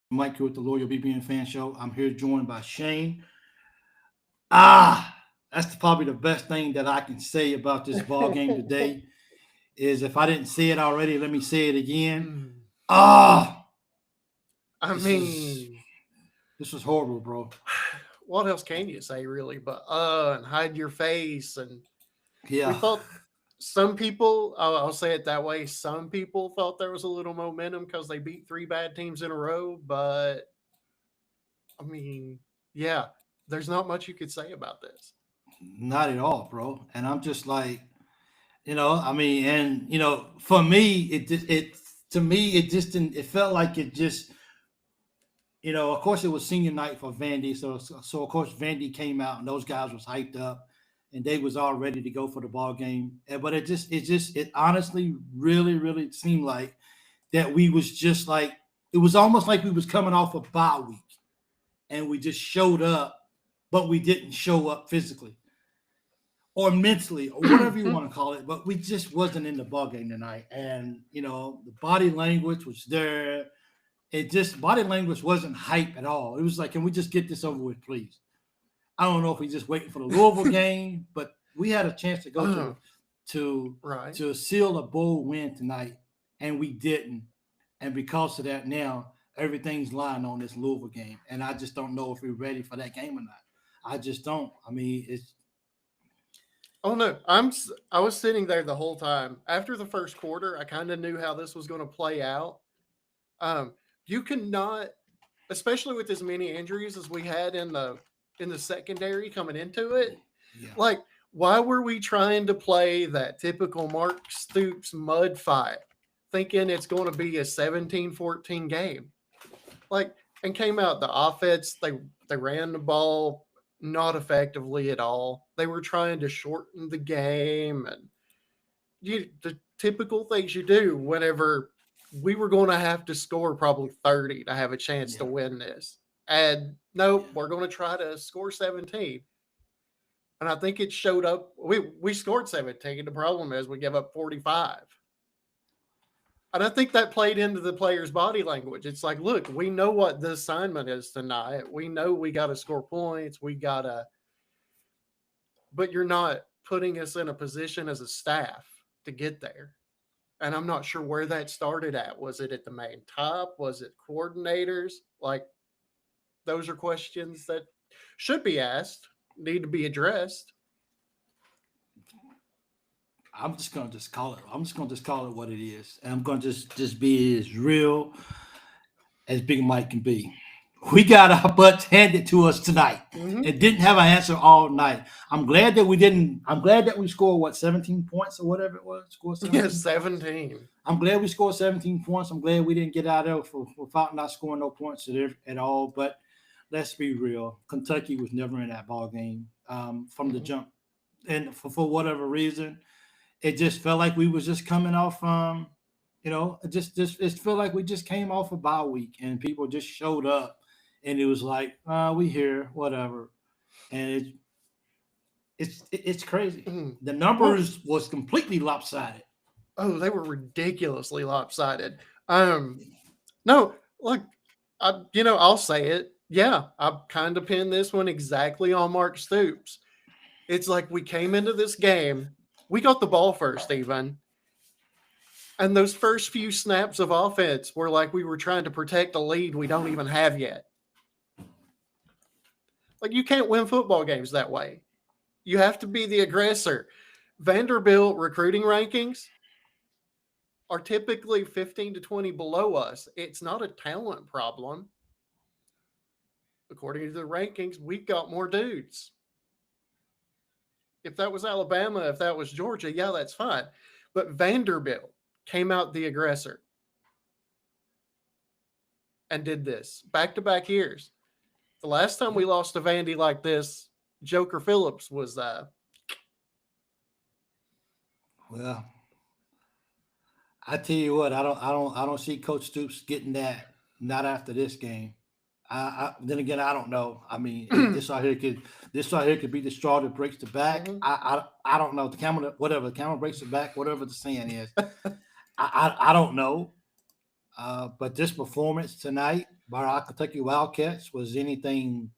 Mike here with the Loyal BBN Fan Show. I'm here joined by Shane. That's probably the best thing that I can say about this ball game today. Is if I didn't say it already, let me say it again. Mm. Ah, I this is mean, this was horrible, bro. what else can you say, really? But and hide your face. And we Yeah, thought some people, I'll say it that way, some people thought there was a little momentum because they beat three bad teams in a row. But I mean, yeah, there's not much you could say about this. not at all, bro. And I'm just like, I mean, and for me, it to me, it just didn't. It felt like it just of course, it was senior night for Vandy, so of course Vandy came out and those guys was hyped up, and they was all ready to go for the ball game. But it honestly really seemed like that we was just like it was almost like we was coming off a bye week, and we just showed up, but we didn't show up physically or mentally or whatever you want to call it. But we just wasn't in the ball game tonight, and the body language was there. It just body language wasn't hype at all. It was like, can we just get this over with, please? I don't know if we just waiting for the Louisville game, but we had a chance to go to Right. to seal a bowl win tonight, and we didn't. And because of that, now everything's lying on this Louisville game, and I just don't know if we're ready for that game or not. I just don't. I mean, it's Oh no, I was sitting there the whole time. After the first quarter, I kind of knew how this was going to play out. Um, you cannot, especially with as many injuries as we had in the secondary coming into it. yeah, Like, why were we trying to play that typical Mark Stoops mud fight, thinking it's going to be a 17-14 game? Like, and came out the offense. They ran the ball not effectively at all. They were trying to shorten the game and the typical things you do whenever we were going to have to score probably 30 to have a chance to yeah, win this. And nope, yeah, we're going to try to score 17. And I think it showed up. We scored 17. The problem is we give up 45. And I think that played into the player's body language. It's like, look, we know what the assignment is tonight. We know we got to score points. We got to, but you're not putting us in a position as a staff to get there. And I'm not sure where that started at. Was it at the main top? Was it coordinators? Like, those are questions that should be asked, need to be addressed. I'm just gonna just call it what it is, and I'm gonna just be as real as Big Mike can be. We got our butts handed to us tonight Mm-hmm. and didn't have an answer all night. I'm glad that we didn't. I'm glad that we scored 17 points or whatever it was. Scored Yeah, 17 points. 17. I'm glad we scored 17 points. I'm glad we didn't get out of there without not scoring no points at all. But let's be real. Kentucky was never in that ball game from the Mm-hmm. jump, and for whatever reason, it just felt like we was just coming off. It felt like we just came off a bye week, and people just showed up, and it was like, we here, whatever, and it's crazy. Mm-hmm. The Well, numbers was completely lopsided. oh, they were ridiculously lopsided. Um, no, look, I'll say it. Yeah, I kind of pinned this one exactly on Mark Stoops. It's like we came into this game, we got the ball first, even. And those first few snaps of offense were like we were trying to protect a lead we don't even have yet. Like, you can't win football games that way. You have to be the aggressor. Vanderbilt recruiting rankings are typically 15 to 20 below us. It's not a talent problem. According to the rankings, we've got more dudes. If that was Alabama, if that was Georgia, yeah, that's fine. But Vanderbilt came out the aggressor and did this back to back years. The last time we lost to Vandy like this, Joker Phillips was Well, I tell you what, I don't see Coach Stoops getting that. Not after this game. Then again, I don't know. I mean, this right here could be the straw that breaks the back. Mhm. I don't know. The camera breaks the back, whatever the saying is. I don't know. But this performance tonight. by our Kentucky Wildcats was anything.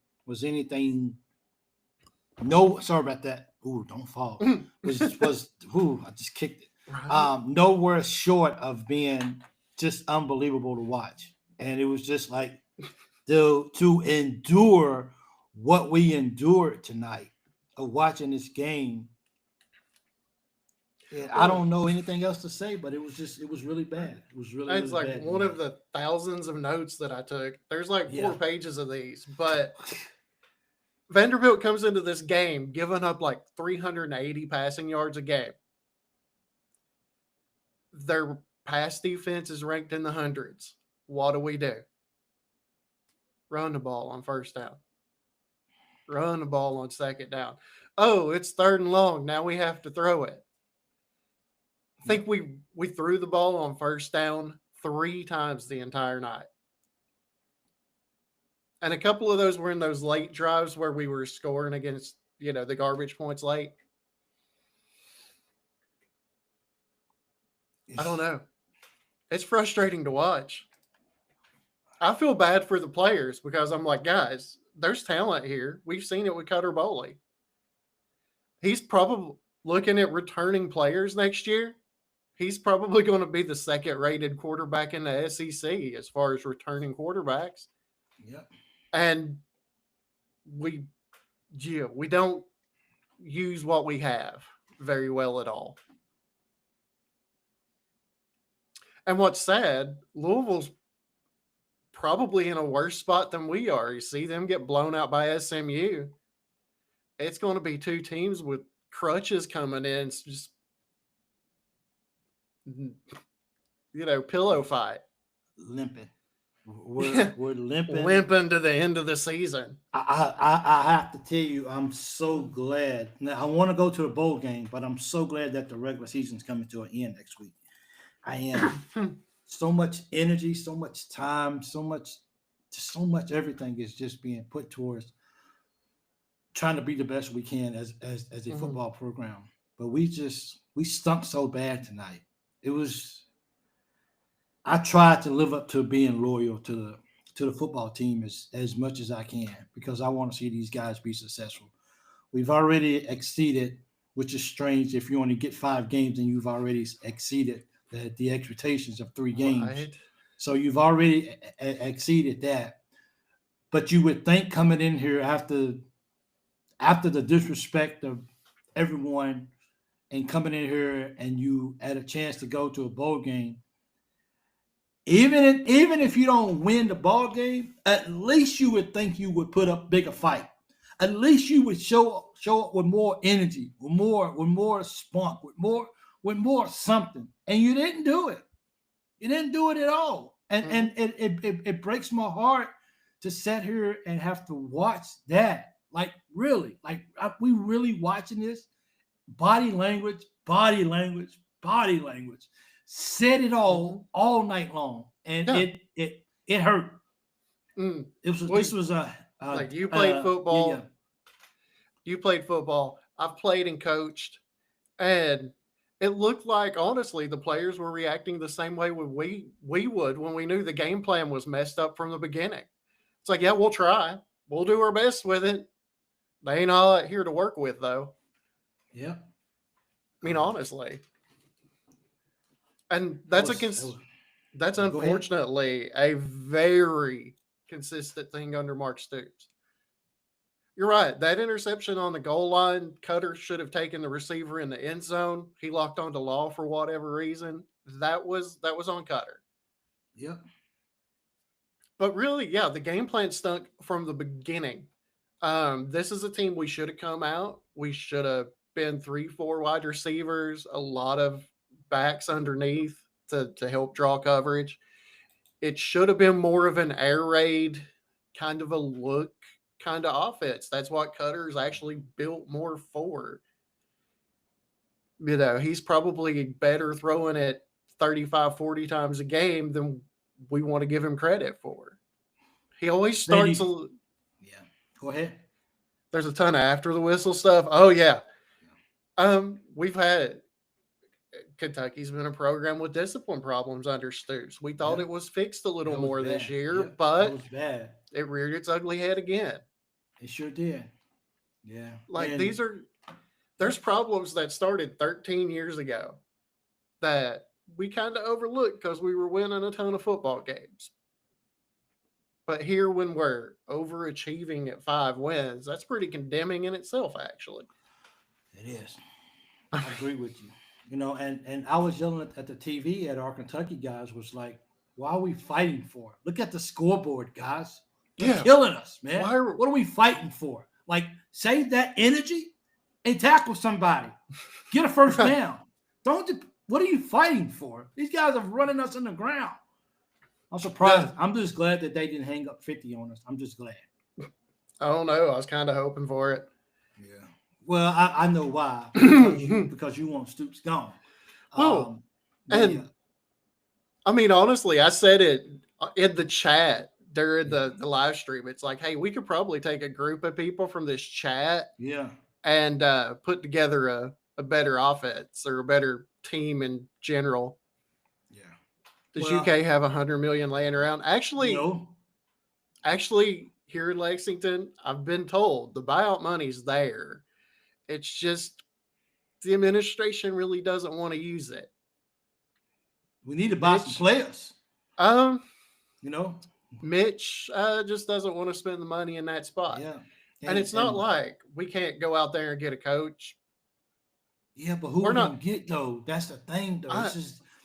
No, sorry about that. Ooh, don't fall. Ooh, I just kicked it. Right. Nowhere short of being just unbelievable to watch, and it was just like to endure what we endured tonight of watching this game. I Well, don't know anything else to say, but it was really bad. It was really it's really like bad one of tonight. the thousands of notes that I took. There's like Yeah, 4 pages of these, but Vanderbilt comes into this game giving up like 380 passing yards a game. Their pass defense is ranked in the hundreds. What do? Run the ball on first down. Run the ball on second down. Oh, it's third and long. Now we have to throw it. I think we threw the ball on first down 3 times the entire night. And a couple of those were in those late drives where we were scoring against, the garbage points late. I don't know. It's frustrating to watch. I feel bad for the players because I'm like, guys, there's talent here. We've seen it with Cutter Boley. He's probably looking at returning players next year. He's probably going to be the second rated quarterback in the SEC as far as returning quarterbacks. Yep. And we don't use what we have very well at all. And what's sad, Louisville's probably in a worse spot than we are. You see them get blown out by SMU. It's going to be 2 teams with crutches coming in. It's just, pillow fight. Limping. We're limping. Limping to the end of the season. I have to tell you, I'm so glad. Now, I want to go to the bowl game, but I'm so glad that the regular season's coming to an end next week. I am. So much energy, so much time, so much everything is just being put towards trying to be the best we can as a football program. But we stunk so bad tonight. It was. I tried to live up to being loyal to the football team as much as I can because I want to see these guys be successful. We've already exceeded, which is strange if you only get 5 games and you've already exceeded the expectations of 3 games. Right. So you've already exceeded that. But you would think coming in here after the disrespect of everyone and coming in here and you had a chance to go to a bowl game, even if you don't win the ball game, at least you would think you would put up bigger fight. At least you would show up with more energy, with more spunk, with more something. And you didn't do it. You didn't do it at all. And it breaks my heart to sit here and have to watch that. Like really, like we really watching this body language, said it all night long, and it hurt. This was a like you played football. Yeah. You played football. I've played and coached, and it looked like honestly the players were reacting the same way we would when we knew the game plan was messed up from the beginning. It's like, yeah, we'll try, we'll do our best with it. They ain't all here to work with though. Yeah. I mean, honestly. And that's that's unfortunately a very consistent thing under Mark Stoops. You're right. That interception on the goal line, Cutter should have taken the receiver in the end zone. He locked onto Law for whatever reason. That was on Cutter. Yep. But really, yeah, the game plan stunk from the beginning. This is a team we should have come out. We should have been 3-4 wide receivers, a lot of backs underneath to help draw coverage. It should have been more of an air raid kind of a look kind of offense. That's what Cutter's actually built more for. He's probably better throwing it 35, 40 times a game than we want to give him credit for. He always starts. Yeah. Go ahead. There's a ton of after the whistle stuff. Oh yeah. We've had Kentucky's been a program with discipline problems under Stoops. We thought Yeah. it was fixed a little That was more this bad. year, Yeah, that but was bad. it reared its ugly head again. It sure did. Yeah. Like And there's problems that started 13 years ago that we kind of overlooked because we were winning a ton of football games. But here, when we're overachieving at 5 wins, that's pretty condemning in itself, actually. it is. I agree with you. And I was yelling at the TV at our Kentucky guys was like, why are we fighting for? Look at the scoreboard, guys. They're Yeah. killing us, man. Why are- What are we fighting for? Like, save that energy and tackle somebody. Get a first down. What are you fighting for? These guys are running us in the ground. I'm surprised. I'm just glad that they didn't hang up 50 on us. I'm just glad. I don't know. I was kind of hoping for it. Yeah. Well, I know why. Because you want Stoops gone. Well, but and yeah. I mean, honestly, I said it in the chat during the live stream. It's like, hey, we could probably take a group of people from this chat Yeah. and put together a better offense or a better team in general. Yeah. Does Well, UK have 100 million laying around? Actually, here in Lexington, I've been told the buyout money's there. It's just the administration really doesn't want to use it. we need to buy some players. Mitch just doesn't want to spend the money in that spot. Yeah. And it's not like we can't go out there and get a coach. Yeah, but who we're not gonna get though? That's the thing though.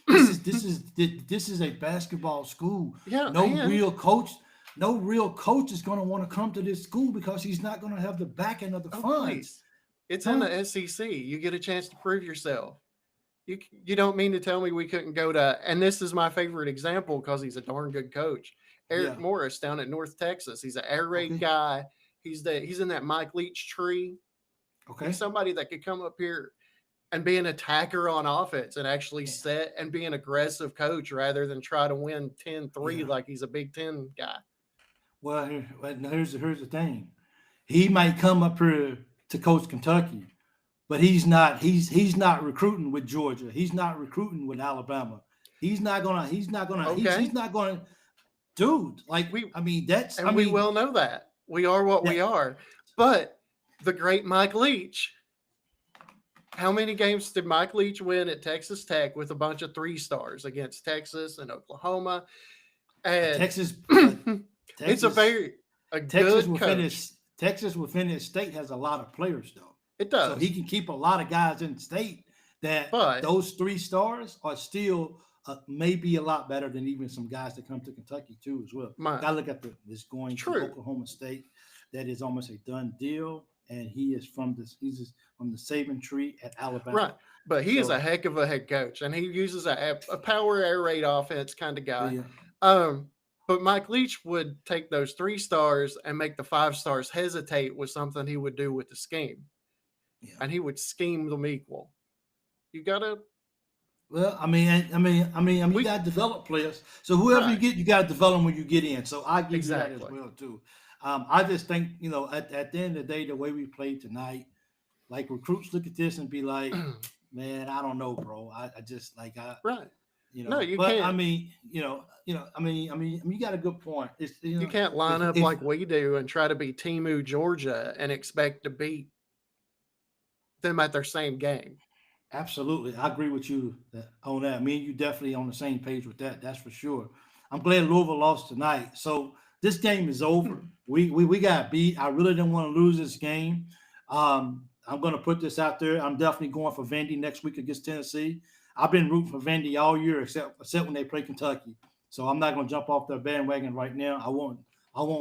This is a basketball school. Yeah. No real coach is gonna want to come to this school because he's not gonna have the backing of the funds. Please. It's in the SEC. You get a chance to prove yourself. You don't mean to tell me we couldn't go to, and this is my favorite example because he's a darn good coach. Eric Morris down at North Texas. He's an air raid guy. He's in that Mike Leach tree. Okay. He's somebody that could come up here and be an attacker on offense and actually set and be an aggressive coach rather than try to win 10-3 like he's a Big Ten guy. Well, here's the thing. He might come up here to coach Kentucky, but he's not recruiting with Georgia. He's not recruiting with Alabama. He's not gonna dude, like we will know that. We are what we are. But the great Mike Leach, how many games did Mike Leach win at Texas Tech with a bunch of 3-stars against Texas and Oklahoma? And Texas it's a Texas good coach. Texas within his state has a lot of players though. It does. So he can keep a lot of guys in the state but those 3 stars are still maybe a lot better than even some guys that come to Kentucky too as well. I look at this going to Oklahoma State. That is almost a done deal. And he's from the saving tree at Alabama. Right. But he is a heck of a head coach. And he uses a power air raid offense kind of guy. Yeah. But Mike Leach would take those 3 stars and make the 5 stars hesitate with something he would do with the scheme. Yeah. And he would scheme them equal. You gotta. Well, I mean, you gotta develop players. So whoever you get, you gotta develop them when you get in. So I give you that as well too. I just think at the end of the day, the way we played tonight, like recruits look at this and be like, man, I don't know, bro. I just like right. No, you can't. I mean, you got a good point. You can't line up like we do and try to be Timu, Georgia, and expect to beat them at their same game. Absolutely, I agree with you on that. Me and you definitely on the same page with that. That's for sure. I'm glad Louisville lost tonight. So this game is over. We got beat. I really didn't want to lose this game. I'm going to put this out there. I'm definitely going for Vandy next week against Tennessee. I've been rooting for Vandy all year except when they play Kentucky. So I'm not going to jump off their bandwagon right now. I want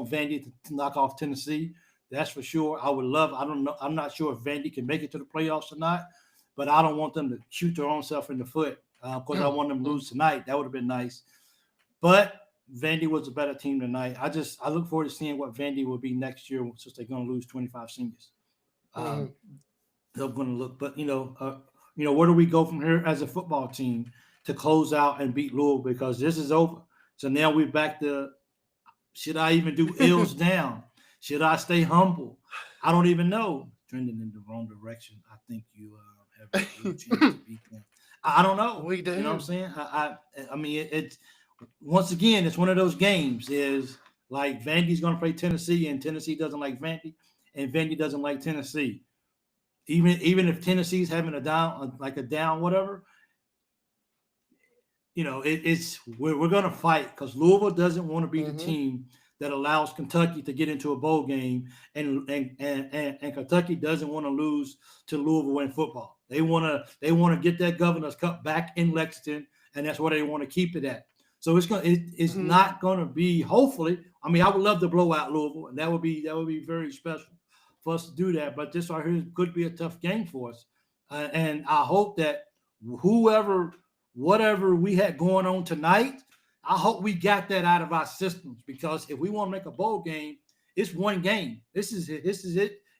Vandy to knock off Tennessee. That's for sure. I would love. I don't know. I'm not sure if Vandy can make it to the playoffs or not, but I don't want them to shoot their own self in the foot because I want them to lose tonight. That would have been nice. But Vandy was a better team tonight. I look forward to seeing what Vandy will be next year since they're going to lose 25 seniors. They're going to look, but where do we go from here as a football team to close out and beat Louisville because this is over. So now we're back to, should I even do L's down? Should I stay humble? I don't even know. Trending in the wrong direction. I think you have a chance to beat them. I don't know. We do. You know what I'm saying? I mean, it's once again, it's one of those games. Is like Vandy's going to play Tennessee, and Tennessee doesn't like Vandy, and Vandy doesn't like Tennessee. Even if Tennessee's having a down, like a down, whatever, it's we're going to fight because Louisville doesn't want to be the team that allows Kentucky to get into a bowl game, and Kentucky doesn't want to lose to Louisville in football. They want to get that Governor's Cup back in Lexington, and that's where they want to keep it at. So it's not going to be. Hopefully, I mean, I would love to blow out Louisville, and that would be very special for us to do that. But this right here could be a tough game for us, and I hope that whatever we had going on tonight, I hope we got that out of our systems, because if we want to make a bowl game, it's one game. This is it.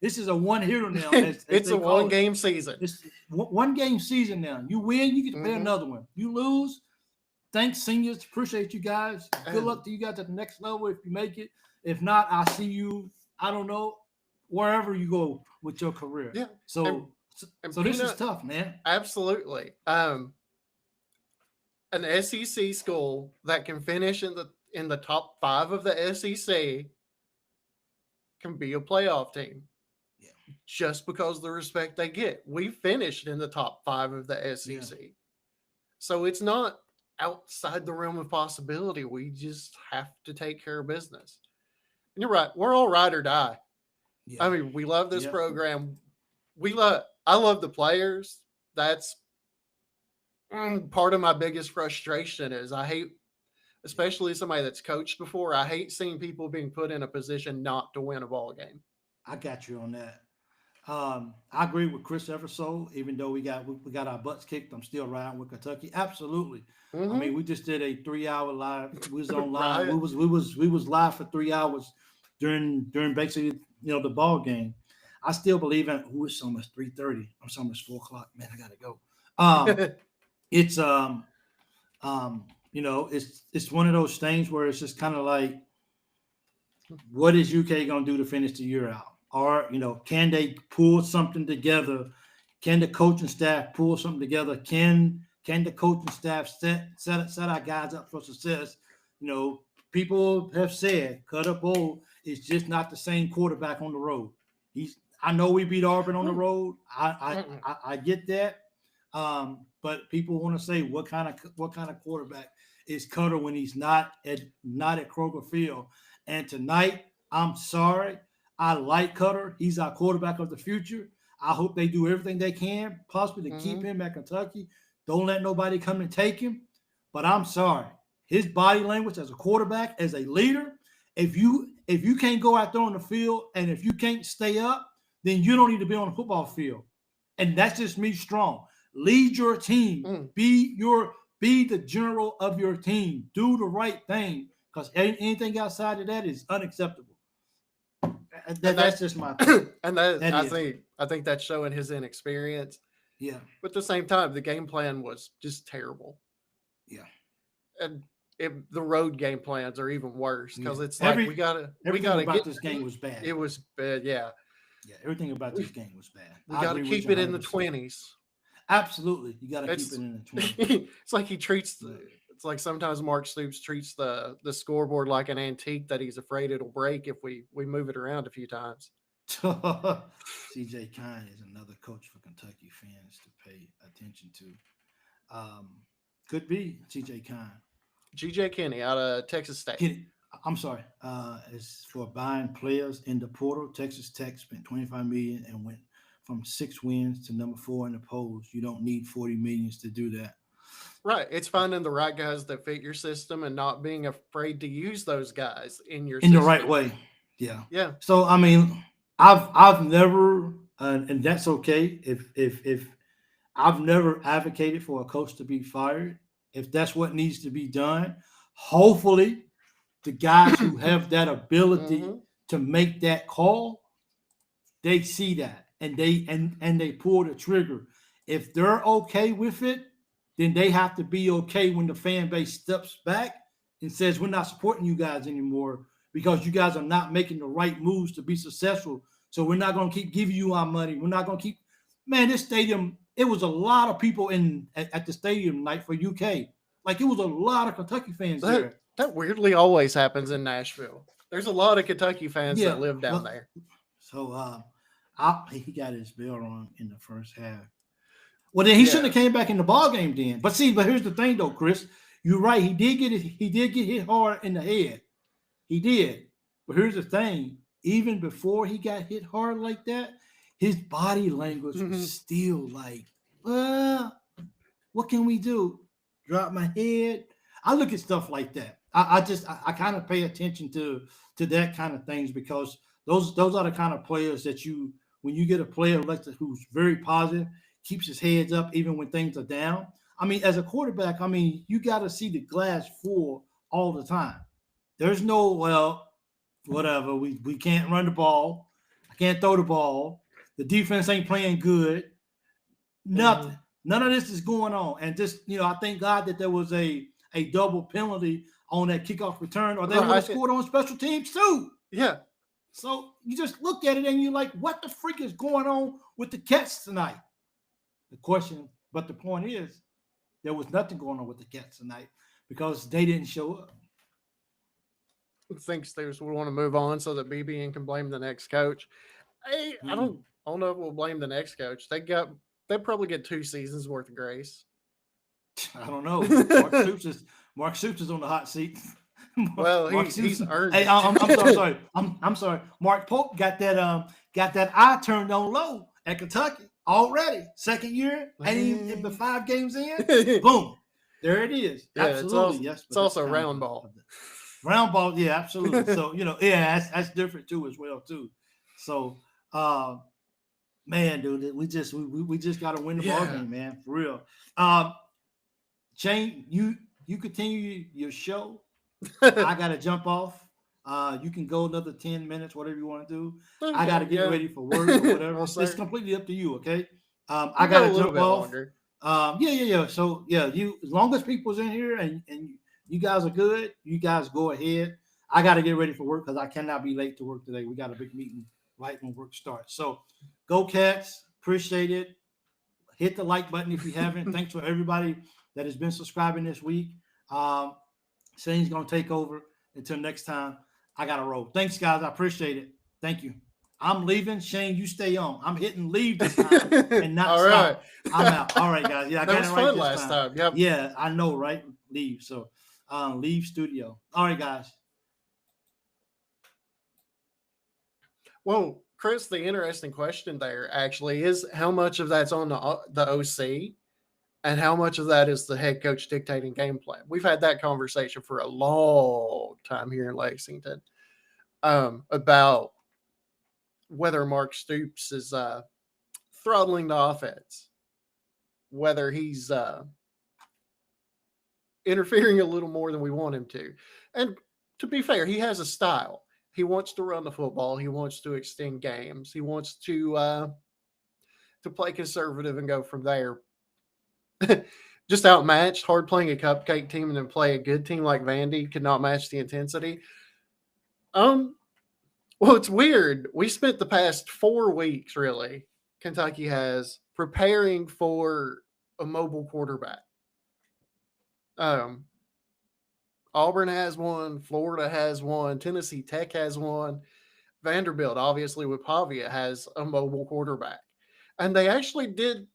This is a one hitter now. It's a one game season. It's one game season now. You win, you get to play another one. You lose. Thanks, seniors. Appreciate you guys. Good luck to you guys at the next level if you make it. If not, I'll see you, I don't know, wherever you go with your career. Yeah. So this is tough, man. Absolutely. An SEC school that can finish in the top 5 of the SEC can be a playoff team. Yeah. Just because of the respect they get. We finished in the top 5 of the SEC. Yeah. So it's not outside the realm of possibility. We just have to take care of business. And you're right. We're all ride or die. Yeah. I mean, we love this program. I love the players. That's part of my biggest frustration is I hate, especially somebody that's coached before, I hate seeing people being put in a position not to win a ball game. I got you on that. I agree with Chris Eversole. Even though we got our butts kicked, I'm still riding with Kentucky. Absolutely. I mean, we just did a 3-hour live. We was on live. Right. We was live for 3 hours during basically the ball game. I still believe in. It's almost 3:30. It's almost 4:00. Man, I gotta go. It's it's one of those things where it's just kind of like, what is UK gonna do to finish the year out? Or, can they pull something together? Can the coaching staff pull something together? Can the coaching staff set our guys up for success? People have said Cutter Bowl is just not the same quarterback on the road. I know we beat Auburn on the road. I get that. But people want to say what kind of quarterback is Cutter when he's not at Kroger Field. And tonight, I'm sorry. I like Cutter. He's our quarterback of the future. I hope they do everything they can, possibly to keep him at Kentucky. Don't let nobody come and take him. But I'm sorry. His body language as a quarterback, as a leader, if you can't go out there on the field and if you can't stay up, then you don't need to be on the football field. And that's just me strong. Lead your team. Be the general of your team. Do the right thing, because anything outside of that is unacceptable. That's just my thing. And I think that's showing his inexperience. Yeah. But at the same time, the game plan was just terrible. Yeah. And the road game plans are even worse, because it's everything about this game was bad. It was bad, yeah. Yeah, everything about this game was bad. We got to keep it in the 20s. Absolutely, you got to keep it in the 20s. It's like it's like sometimes Mark Stoops treats the scoreboard like an antique that he's afraid it'll break if we move it around a few times. CJ Kine is another coach for Kentucky fans to pay attention to. Could be CJ Kine. GJ Kinney out of Texas State. I'm sorry. It's for buying players in the portal. Texas Tech spent $25 million and went from 6 wins to number 4 in the polls. You don't need $40 million to do that. Right. It's finding the right guys that fit your system and not being afraid to use those guys in your system. The right way. Yeah. Yeah. So I mean, I've never, and that's okay. If I've never advocated for a coach to be fired, if that's what needs to be done, hopefully the guys who have that ability to make that call, they see that and they pull the trigger. If they're okay with it, then they have to be okay when the fan base steps back and says, we're not supporting you guys anymore because you guys are not making the right moves to be successful. So we're not going to keep giving you our money. We're not going to keep, man, this stadium, it was a lot of people at the stadium tonight for UK. Like it was a lot of Kentucky fans there. That weirdly always happens in Nashville. There's a lot of Kentucky fans Yeah. that live down Well, there. so he got his bell rung in the first half. Well, then he shouldn't have came back in the ball game then. But here's the thing though, Chris. You're right. He did get hit hard in the head. He did. But here's the thing. Even before he got hit hard like that, his body language was still like, what can we do? Drop my head. I look at stuff like that. I kind of pay attention to that kind of things because those are the kind of players that when you get a player who's very positive, keeps his heads up even when things are down. I mean, as a quarterback, you got to see the glass full all the time. There's no, well, whatever. We can't run the ball. I can't throw the ball. The defense ain't playing good. Nothing. None of this is going on. And just, I thank God that there was a double penalty on that kickoff return, or they would have scored on special teams too. Yeah. So you just look at it and you're like, what the freak is going on with the Cats tonight? The point is, there was nothing going on with the Cats tonight because they didn't show up. Thinks they want to move on so that BBN can blame the next coach. I don't know if we'll blame the next coach. They probably get 2 seasons worth of grace. I don't know. Mark Stoops is on the hot seat. He's earned. Hey, I'm sorry. Mark Pope got that eye turned on low at Kentucky already. Second year, ain't even been 5 games in. Boom, there it is. Yeah, absolutely, it's also round ball. Round ball, yeah, absolutely. So that's different too as well too. So, man, dude, we just got to win the ball game, man, for real. Shane, you continue your show. I got to jump off. You can go another 10 minutes, whatever you want to do. Okay, I got to get ready for work or whatever. It's completely up to you, okay? I got to jump off. Yeah. So, you as long as people's in here and you guys are good, you guys go ahead. I got to get ready for work because I cannot be late to work today. We got a big meeting right when work starts. So, go Cats. Appreciate it. Hit the like button if you haven't. Thanks for everybody that has been subscribing this week. Shane's going to take over. Until next time, I got to roll. Thanks, guys. I appreciate it. Thank you. I'm leaving. Shane, you stay on. I'm hitting leave this time and not All stop. Right. I'm out. All right, guys. Yeah, I got it right fun this last time. Yep. Yeah, I know, right? Leave. So, leave studio. All right, guys. Well, Chris, the interesting question there actually is how much of that's on the OC and how much of that is the head coach dictating game plan. We've had that conversation for a long time here in Lexington about whether Mark Stoops is throttling the offense, whether he's interfering a little more than we want him to. And to be fair, he has a style. He wants to run the football. He wants to extend games. He wants to play conservative and go from there. Just outmatched, hard playing a cupcake team and then play a good team like Vandy could not match the intensity. Well, it's weird. We spent the past 4 weeks, really, Kentucky has, preparing for a mobile quarterback. Auburn has one, Florida has one, Tennessee Tech has one, Vanderbilt, obviously with Pavia, has a mobile quarterback. And they actually did,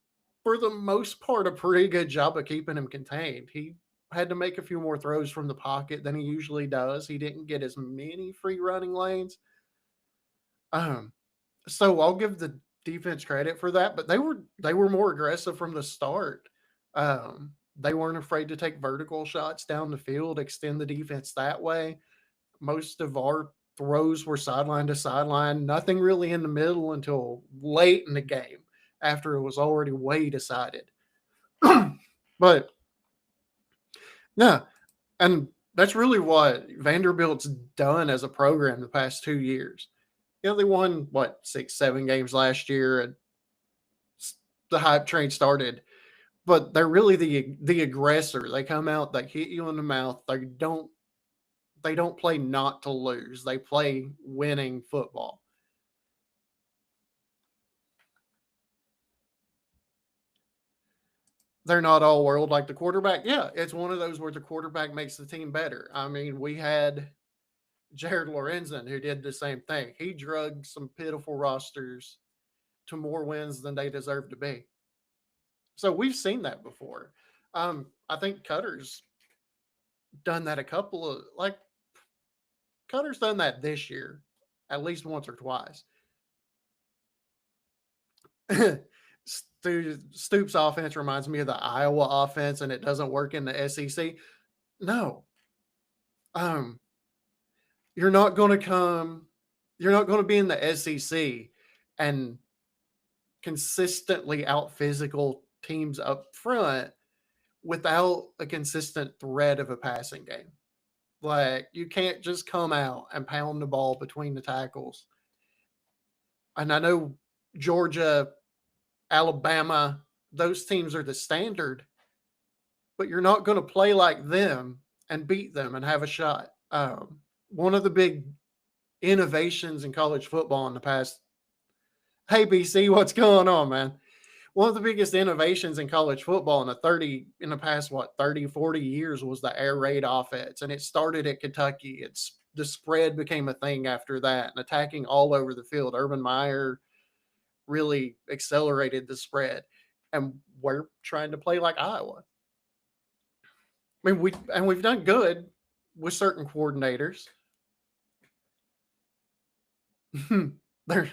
for the most part, a pretty good job of keeping him contained. He had to make a few more throws from the pocket than he usually does. He didn't get as many free running lanes. So I'll give the defense credit for that, but they were more aggressive from the start. They weren't afraid to take vertical shots down the field, extend the defense that way. Most of our throws were sideline to sideline, nothing really in the middle until late in the game after it was already way decided. But no, and that's really what Vanderbilt's done as a program the past 2 years. They won, 6-7 games last year, and the hype train started. But they're really the aggressor. They come out, they hit you in the mouth. They don't play not to lose. They play winning football. they're not all world like the quarterback. Yeah, it's one of those where the quarterback makes the team better. I mean, we had Jared Lorenzen who did the same thing. He drugged some pitiful rosters to more wins than they deserve to be. So we've seen that before. I think Cutter's done that a couple of Cutter's done that this year, at least once or twice. Stoops' offense reminds me of the Iowa offense, and it doesn't work in the SEC. No, you're not going to be in the SEC and consistently out physical teams up front without a consistent threat of a passing game. Like, you can't just come out and pound the ball between the tackles. And I know Georgia, Alabama, those teams are the standard, but you're not going to play like them and beat them and have a shot. One of the big innovations in college football in the past. Hey, BC, what's going on, man? One of the biggest innovations in college football in the past 30, 40 years was the air raid offense. And it started at Kentucky. The spread became a thing after that, and attacking all over the field. Urban Meyer really accelerated the spread. And we're trying to play like Iowa. I mean, we've done good with certain coordinators. They're,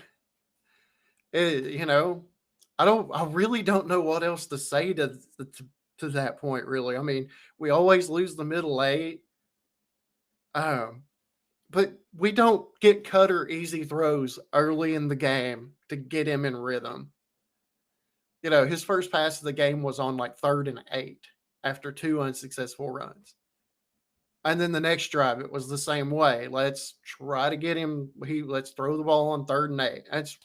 I really don't know what else to say to that point, really. I mean, we always lose the middle eight. But we don't get Cutter easy throws early in the game to get him in rhythm. His first pass of the game was on 3rd and 8 after 2 unsuccessful runs. And then the next drive, it was the same way. Let's try to get him. Let's throw the ball on 3rd and 8. That's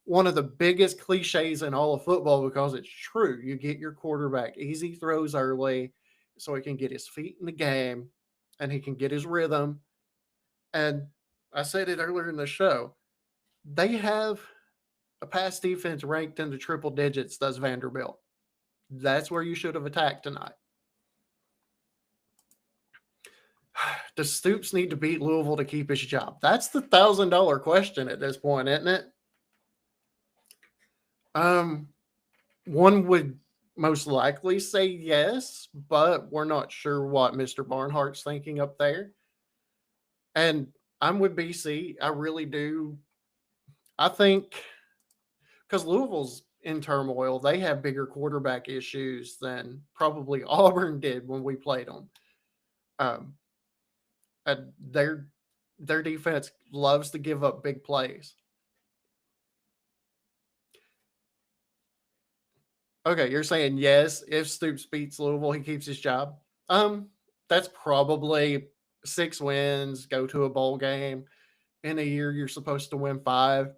one of the biggest cliches in all of football because it's true. You get your quarterback easy throws early so he can get his feet in the game and he can get his rhythm. And I said it earlier in the show, they have a pass defense ranked in the triple digits, does Vanderbilt. That's where you should have attacked tonight. Does Stoops need to beat Louisville to keep his job? That's the $1,000 question at this point, isn't it? One would most likely say yes, but we're not sure what Mr. Barnhart's thinking up there. And I'm with BC. I really do. I think because Louisville's in turmoil, they have bigger quarterback issues than probably Auburn did when we played them. And their defense loves to give up big plays. Okay, you're saying yes, if Stoops beats Louisville, he keeps his job. That's probably 6 wins, go to a bowl game. In a year, you're supposed to win 5.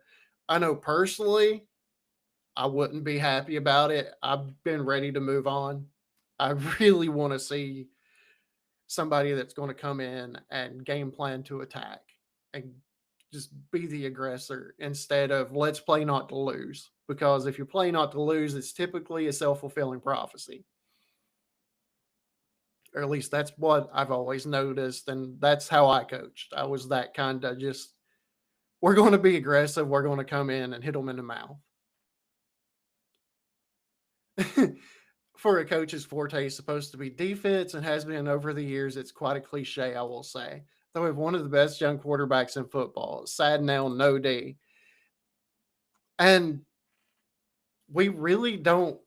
I know personally, I wouldn't be happy about it. I've been ready to move on. I really want to see somebody that's going to come in and game plan to attack and just be the aggressor instead of let's play not to lose. Because if you play not to lose, it's typically a self-fulfilling prophecy. Or at least that's what I've always noticed. And that's how I coached. I was that kind of just, we're going to be aggressive. We're going to come in and hit them in the mouth. For a coach's forte is supposed to be defense and has been over the years. It's quite a cliche, I will say. Though we have one of the best young quarterbacks in football. Sad now, no D. And we really don't.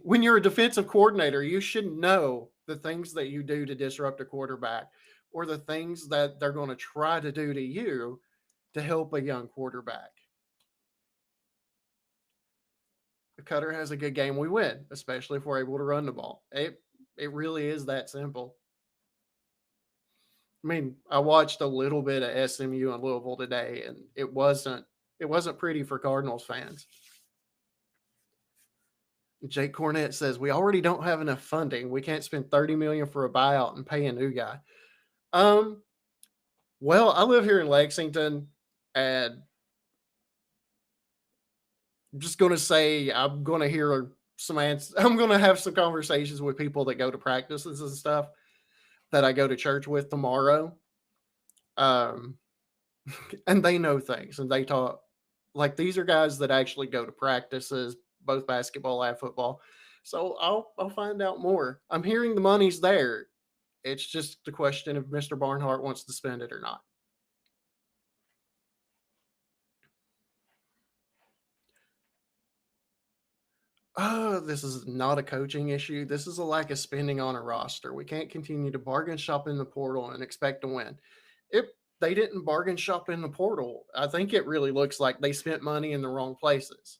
When you're a defensive coordinator, you should know the things that you do to disrupt a quarterback or the things that they're going to try to do to you to help a young quarterback. If Cutter has a good game, we win, especially if we're able to run the ball. It really is that simple. I mean, I watched a little bit of SMU and Louisville today, and it wasn't pretty for Cardinals fans. Jake Cornett says, we already don't have enough funding. We can't spend $30 million for a buyout and pay a new guy. Well, I live here in Lexington, and I'm just going to say I'm going to hear I'm going to have some conversations with people that go to practices and stuff that I go to church with tomorrow. And they know things, and they talk like these are guys that actually go to practices, both basketball and football. So I'll find out more. I'm hearing the money's there. It's just the question if Mr. Barnhart wants to spend it or not. Oh, this is not a coaching issue. This is a lack of spending on a roster. We can't continue to bargain shop in the portal and expect to win. If they didn't bargain shop in the portal, I think it really looks like they spent money in the wrong places.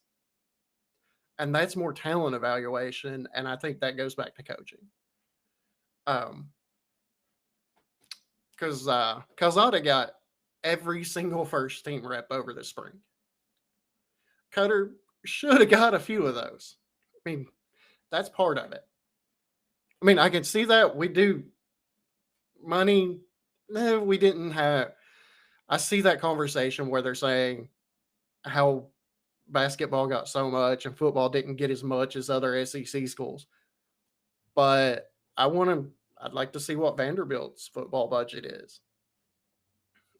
And that's more talent evaluation, and I think that goes back to coaching. Because Calzada got every single first team rep over the spring. Cutter should have got a few of those. I mean, that's part of it. I mean, I can see that we do money. No, we didn't have. I see that conversation where they're saying how basketball got so much and football didn't get as much as other SEC schools. But I'd like to see what Vanderbilt's football budget is.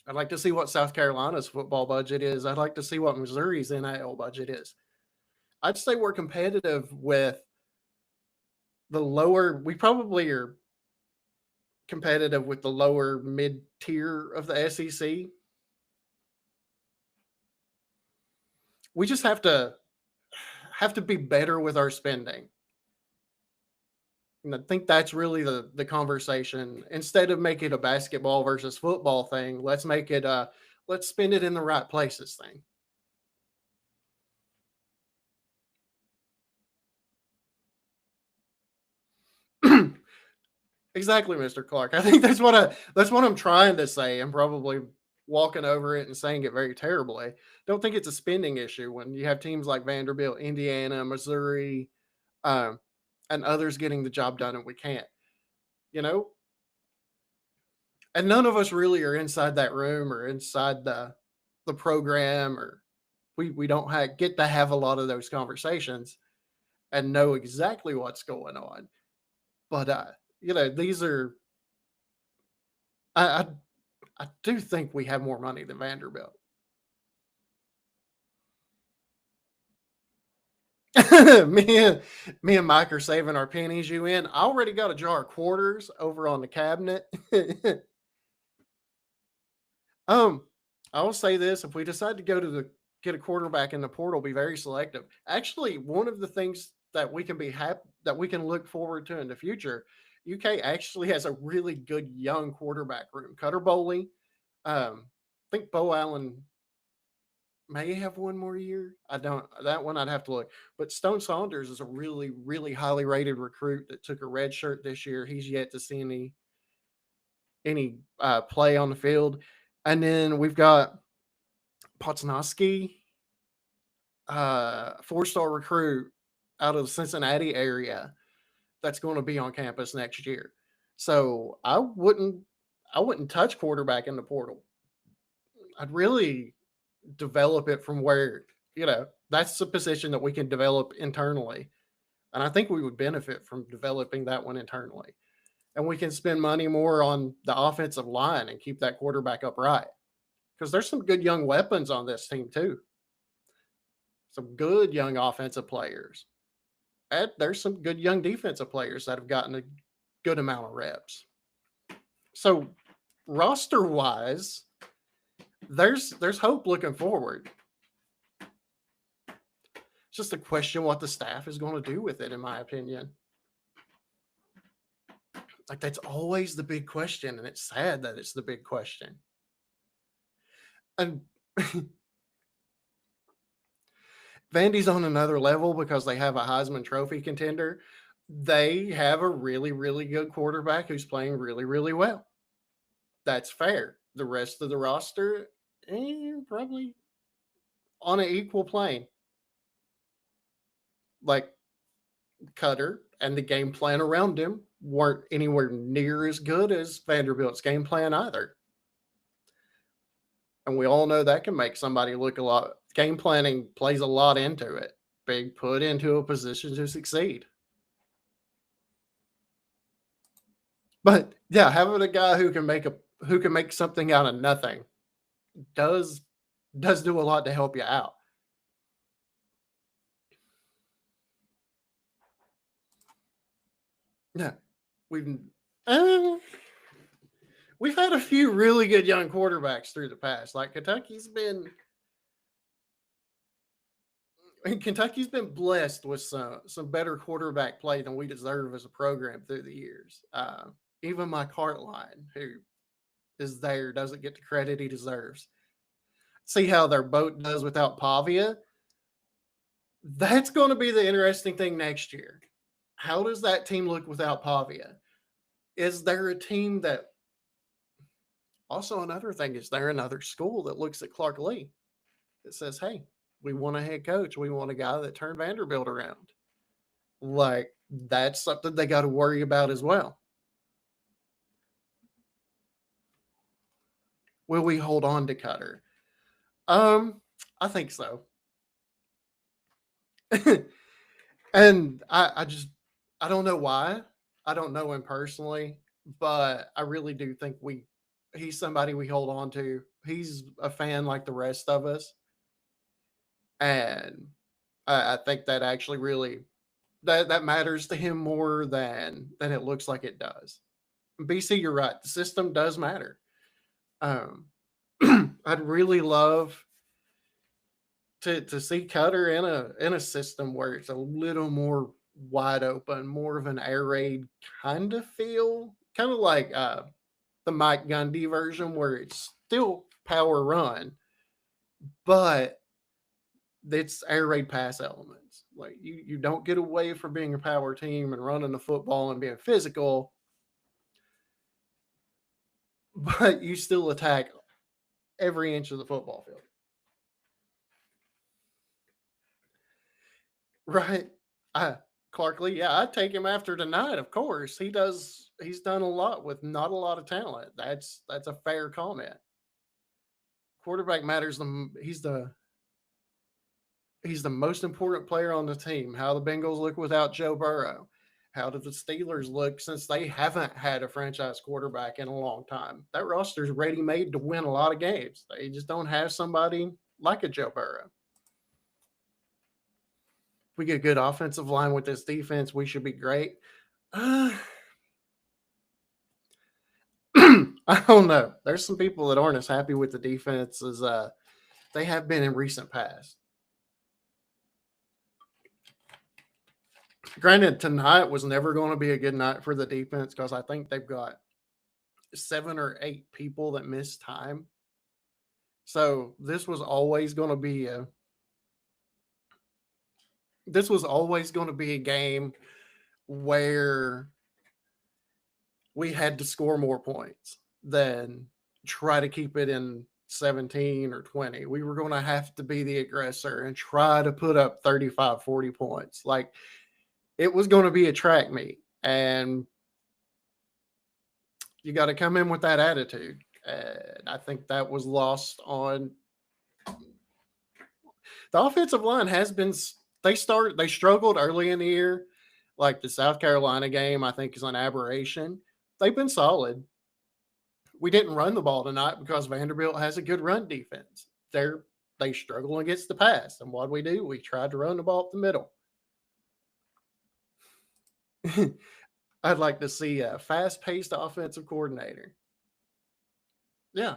I'd like to see what South Carolina's football budget is. I'd like to see what Missouri's NIL budget is. I'd say we're competitive with the lower. We probably are competitive with the lower mid tier of the SEC. We just have to be better with our spending. And I think that's really the conversation. Instead of making it a basketball versus football thing, let's make it let's spend it in the right places thing. Exactly, Mr. Clark. I think that's what I'm trying to say. I'm probably walking over it and saying it very terribly. Don't think it's a spending issue when you have teams like Vanderbilt, Indiana, Missouri, and others getting the job done and we can't. You know? And none of us really are inside that room or inside the program, or we don't get to have a lot of those conversations and know exactly what's going on. But these are I do think we have more money than Vanderbilt. me and Mike are saving our pennies. You in? I already got a jar of quarters over on the cabinet. I will say this: if we decide to go to get a quarterback in the portal, be very selective. Actually, one of the things that we can that we can look forward to in the future, UK actually has a really good young quarterback room. Cutter Bowley, I think Bo Allen may have one more year. That one I'd have to look. But Stone Saunders is a really, really highly rated recruit that took a red shirt this year. He's yet to see any play on the field. And then we've got Potsnowski, 4-star recruit out of the Cincinnati area that's going to be on campus next year. So I wouldn't touch quarterback in the portal. I'd really develop it from where, that's the position that we can develop internally. And I think we would benefit from developing that one internally. And we can spend money more on the offensive line and keep that quarterback upright. Because there's some good young weapons on this team too. Some good young offensive players. And there's some good young defensive players that have gotten a good amount of reps. So roster-wise, there's hope looking forward. It's just a question what the staff is going to do with it, in my opinion. Like, that's always the big question, and it's sad that it's the big question. And Vandy's on another level because they have a Heisman Trophy contender. They have a really, really good quarterback who's playing really, really well. That's fair. The rest of the roster, probably on an equal plane. Like Cutter and the game plan around him weren't anywhere near as good as Vanderbilt's game plan either. And we all know that can make somebody look a lot. Game planning plays a lot into it. being put into a position to succeed. But yeah, having a guy who can make something out of nothing does do a lot to help you out. Yeah, we've uh, we've had a few really good young quarterbacks through the past. Like Kentucky's been blessed with some better quarterback play than we deserve as a program through the years. Even Mike Hartline, who is there, doesn't get the credit he deserves. See how their boat does without Pavia. That's going to be the interesting thing next year. How does that team look without Pavia? Is there a team that... Also, another thing, is there another school that looks at Clark Lee that says, hey, we want a head coach. We want a guy that turned Vanderbilt around. Like, that's something they got to worry about as well. Will we hold on to Cutter? I think so. And I don't know why. I don't know him personally, but I really do think he's somebody we hold on to. He's a fan like the rest of us. And I think that actually really that matters to him more than it looks like it does. BC, you're right. The system does matter. I'd really love to see Cutter in a system where it's a little more wide open, more of an air raid kind of feel, kind of like the Mike Gundy version, where it's still power run, but it's air raid pass elements. Like you don't get away from being a power team and running the football and being physical, but you still attack every inch of the football field. Right. Clark Lee, yeah, I'd take him after tonight, of course. He's done a lot with not a lot of talent. That's a fair comment. Quarterback matters. He's the most important player on the team. How the Bengals look without Joe Burrow. How do the Steelers look since they haven't had a franchise quarterback in a long time? That roster's ready-made to win a lot of games. They just don't have somebody like a Joe Burrow. We get a good offensive line with this defense, we should be great. I don't know. There's some people that aren't as happy with the defense as they have been in recent past. Granted, tonight was never going to be a good night for the defense because I think they've got 7 or 8 people that missed time. So this was always going to be a game where we had to score more points than try to keep it in 17 or 20. We were going to have to be the aggressor and try to put up 35, 40 points. Like, it was going to be a track meet, and you got to come in with that attitude. And I think that was lost on the offensive line. They struggled early in the year. Like the South Carolina game, I think, is an aberration. They've been solid. We didn't run the ball tonight because Vanderbilt has a good run defense. They struggle against the pass. And what do? We tried to run the ball up the middle. I'd like to see a fast-paced offensive coordinator. Yeah.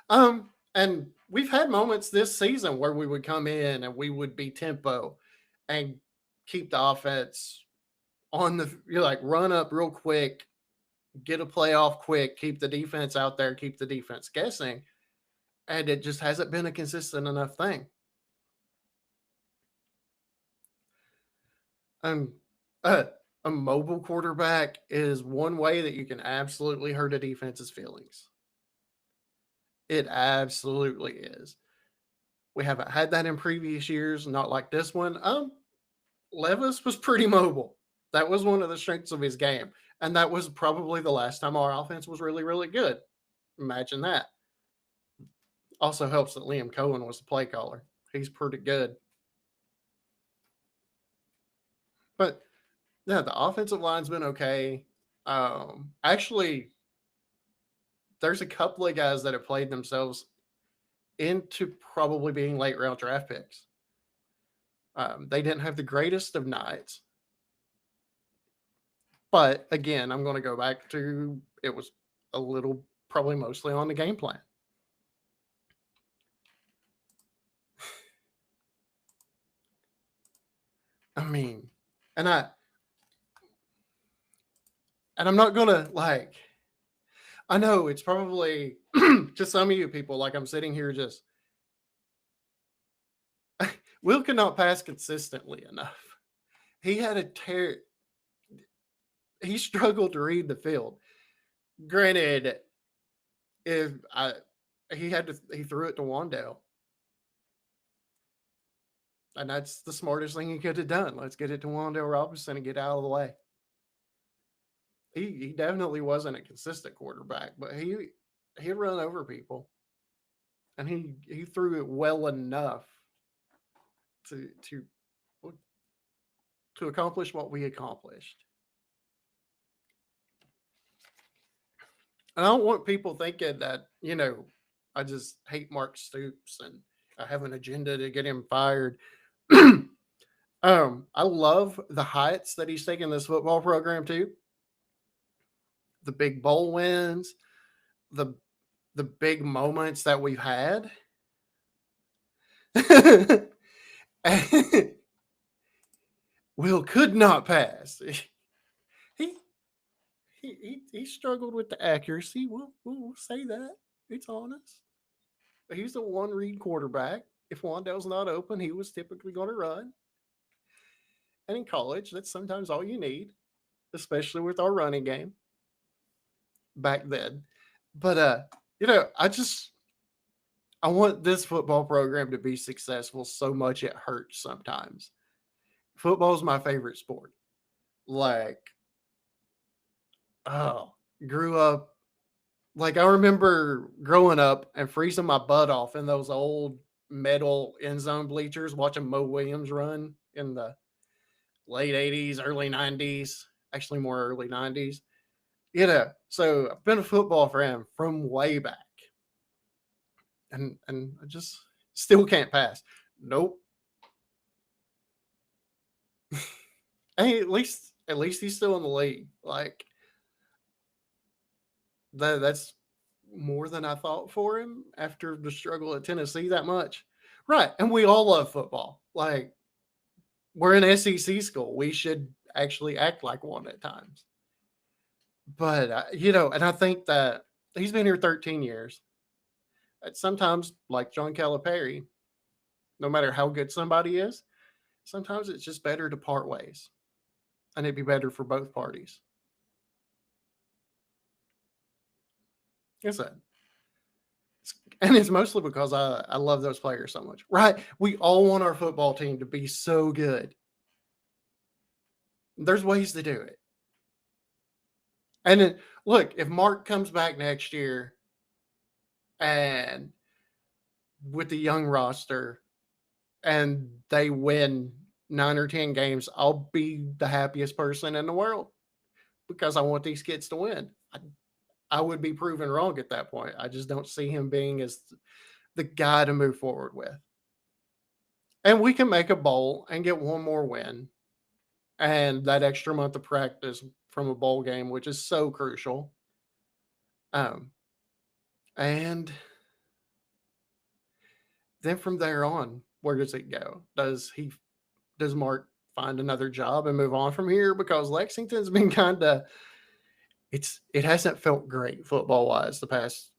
And we've had moments this season where we would come in and we would be tempo and keep the offense on run up real quick, get a play off quick, keep the defense out there, keep the defense guessing. And it just hasn't been a consistent enough thing. A mobile quarterback is one way that you can absolutely hurt a defense's feelings. It absolutely is. We haven't had that in previous years, not like this one. Levis was pretty mobile. That was one of the strengths of his game. And that was probably the last time our offense was really, really good. Imagine that. Also helps that Liam Cohen was the play caller. He's pretty good. But yeah, the offensive line's been okay. Actually, there's a couple of guys that have played themselves into probably being late round draft picks. They didn't have the greatest of nights. But again, I'm going to go back to it was a little, probably mostly on the game plan. I mean, and I'm not going to like, I know it's probably to some of you people, like I'm sitting here just, Will cannot pass consistently enough. He had a he struggled to read the field. Granted, if he threw it to Wandale. And that's the smartest thing he could have done. Let's get it to Wandale Robinson and get out of the way. He definitely wasn't a consistent quarterback, but he'd run over people. And he threw it well enough to accomplish what we accomplished. And I don't want people thinking that, I just hate Mark Stoops and I have an agenda to get him fired. I love the heights that he's taken this football program to. The big bowl wins, the big moments that we've had. Will could not pass. He struggled with the accuracy. We'll say that. It's honest. He's a one read quarterback. If Wandale's not open, he was typically going to run. And in college, that's sometimes all you need, especially with our running game back then. But I want this football program to be successful so much it hurts sometimes. Football is my favorite sport. Grew up, I remember growing up and freezing my butt off in those old metal end zone bleachers, watching Mo Williams run in the late 80s, early 90s, actually more early 90s. So I've been a football fan from way back. And I just still can't pass. Nope. Hey, at least he's still in the league. That's more than I thought for him after the struggle at Tennessee that much. Right. And we all love football. We're an SEC school. We should actually act like one at times. But, and I think that he's been here 13 years. Sometimes, like John Calipari, no matter how good somebody is, sometimes it's just better to part ways. And it'd be better for both parties. And it's mostly because I love those players so much. Right? We all want our football team to be so good. There's ways to do it. And then, look, if Mark comes back next year and with the young roster and they win 9 or 10 games, I'll be the happiest person in the world because I want these kids to win. I would be proven wrong at that point. I just don't see him being as the guy to move forward with. And we can make a bowl and get one more win. And that extra month of practice from a bowl game, which is so crucial. And then from there on, where does it go? Does Mark find another job and move on from here? Because Lexington's been kind of, it hasn't felt great football wise the past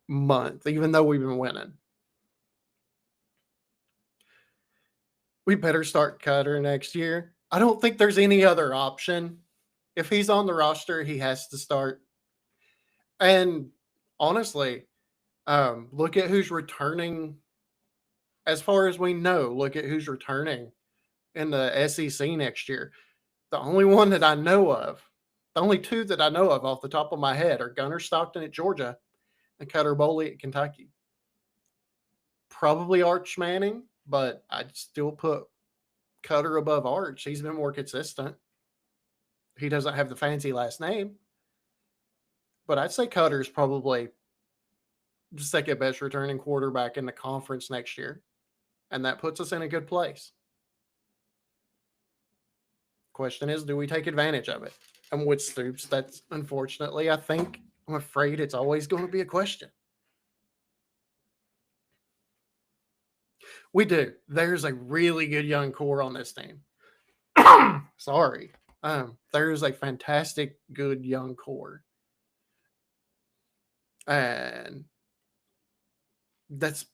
month, even though we've been winning. We better start Cutter next year. I don't think there's any other option. If he's on the roster, he has to start. And honestly, look at who's returning. As far as we know, look at who's returning in the SEC next year. The only one that I know of, the only two that I know of off the top of my head are Gunnar Stockton at Georgia and Cutter Boley at Kentucky. Probably Arch Manning, but I'd still put Cutter above Arch. He's been more consistent. He doesn't have the fancy last name, but I'd say Cutter's probably the second best returning quarterback in the conference next year, and that puts us in a good place. Question is, do we take advantage of it? And with Stoops, that's unfortunately, I'm afraid it's always going to be a question. We do. There's a really good young core on this team. Sorry. There's a fantastic, good young core. And that's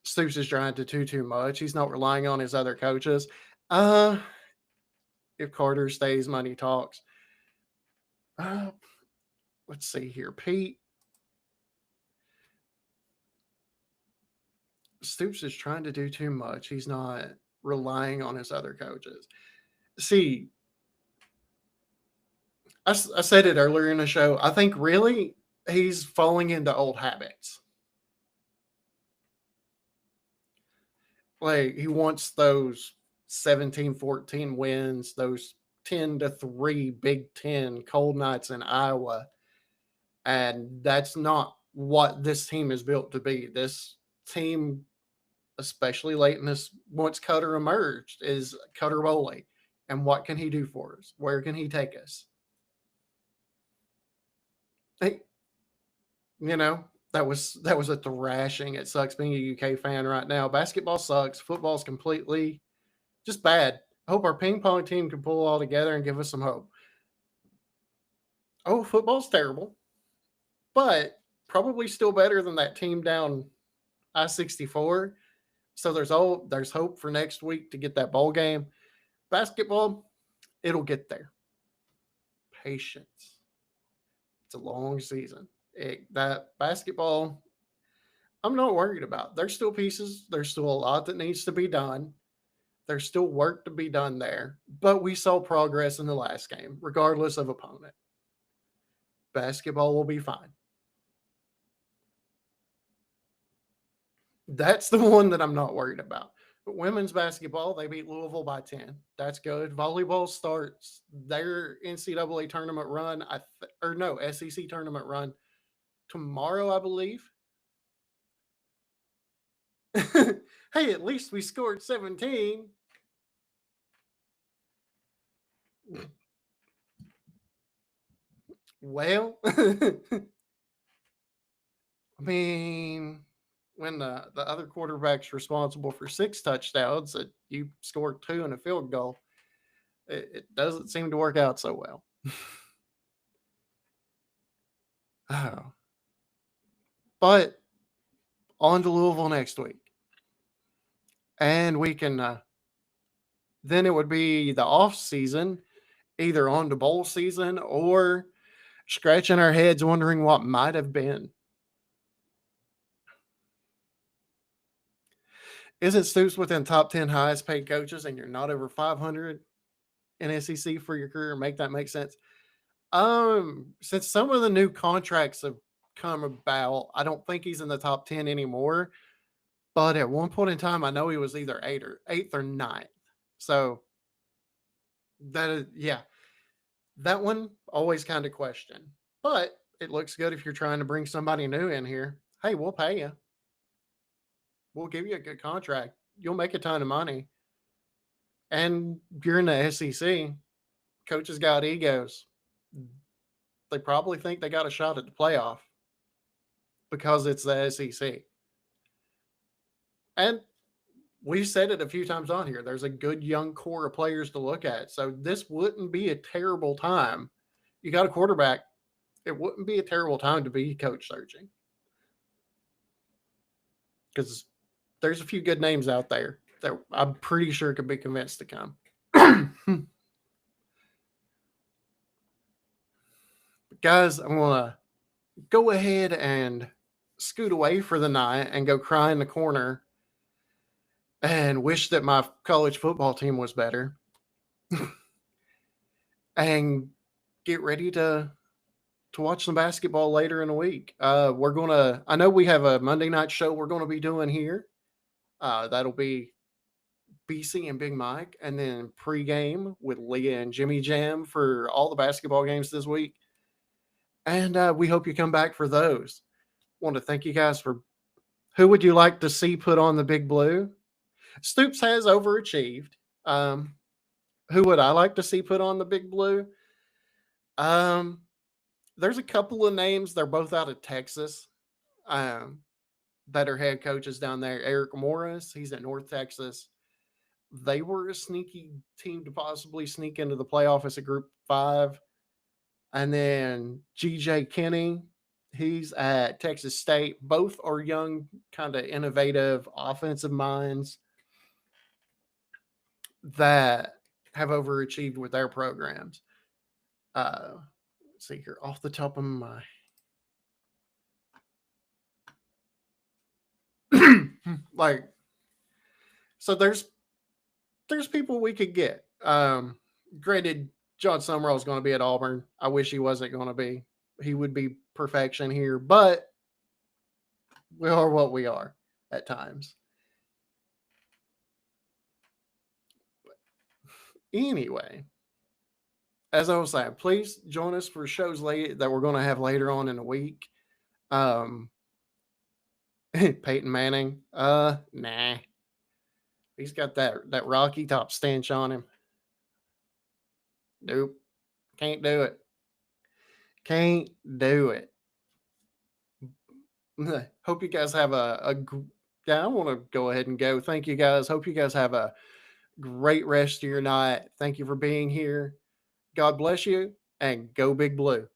Stoops is trying to do too much. He's not relying on his other coaches. If Carter stays, money talks. Let's see here. Pete. Stoops is trying to do too much. He's not relying on his other coaches. See, I said it earlier in the show. I think really he's falling into old habits. Like he wants those 17-14 wins, those 10-3 Big Ten cold nights in Iowa. And that's not what this team is built to be. This team, especially late in this, once Cutter emerged, is Cutter Bowley. And what can he do for us? Where can he take us? Hey, that was a thrashing. It sucks being a UK fan right now. Basketball sucks. Football's completely just bad. I hope our ping pong team can pull it all together and give us some hope. Oh, football's terrible, but probably still better than that team down I-64. So there's hope for next week to get that bowl game. Basketball, it'll get there. Patience. It's a long season. That basketball, I'm not worried about. There's still pieces. There's still a lot that needs to be done. There's still work to be done there. But we saw progress in the last game, regardless of opponent. Basketball will be fine. That's the one that I'm not worried about. But women's basketball, they beat Louisville by 10. That's good. Volleyball starts their NCAA tournament run, SEC tournament run tomorrow, I believe. Hey, at least we scored 17. Well, I mean, when the other quarterback's responsible for 6 touchdowns, that you scored 2 and a field goal, it doesn't seem to work out so well. Oh. But on to Louisville next week. And we can, then it would be the off season, either on to bowl season or scratching our heads wondering what might have been. Isn't Stoops within top 10 highest paid coaches and you're not over 500 in SEC for your career? Make that make sense? Since some of the new contracts have come about, I don't think he's in the top 10 anymore. But at one point in time, I know he was either 8th or 9th. So that is, that one always kind of question. But it looks good if you're trying to bring somebody new in here. Hey, we'll pay you. We'll give you a good contract. You'll make a ton of money. And you're in the SEC. Coaches got egos. They probably think they got a shot at the playoff because it's the SEC. And we've said it a few times on here. There's a good young core of players to look at. So this wouldn't be a terrible time. You got a quarterback. It wouldn't be a terrible time to be coach searching. Because there's a few good names out there that I'm pretty sure could be convinced to come. Guys, I'm going to go ahead and scoot away for the night and go cry in the corner and wish that my college football team was better and get ready to watch some basketball later in the week. I know we have a Monday night show we're going to be doing here. That'll be BC and Big Mike, and then pregame with Leah and Jimmy Jam for all the basketball games this week. And we hope you come back for those. Want to thank you guys for who would you like to see put on the Big Blue? Stoops has overachieved. Who would I like to see put on the Big Blue? There's a couple of names. They're both out of Texas. That are head coaches down there. Eric Morris, he's at North Texas. They were a sneaky team to possibly sneak into the playoff as a Group 5. And then GJ Kinney, he's at Texas State. Both are young, kind of innovative offensive minds that have overachieved with their programs. Let's see here, off the top of my so there's people we could get. Granted, John Summerall is going to be at Auburn. I wish he wasn't going to be. He would be perfection here, but we are what we are at times. Anyway, as I was saying, please join us for shows that we're going to have later on in the week. Peyton Manning, nah. He's got that Rocky Top stench on him. Nope. Can't do it. Can't do it. Hope you guys have I want to go ahead and go. Thank you guys. Hope you guys have a great rest of your night. Thank you for being here. God bless you, and go Big Blue.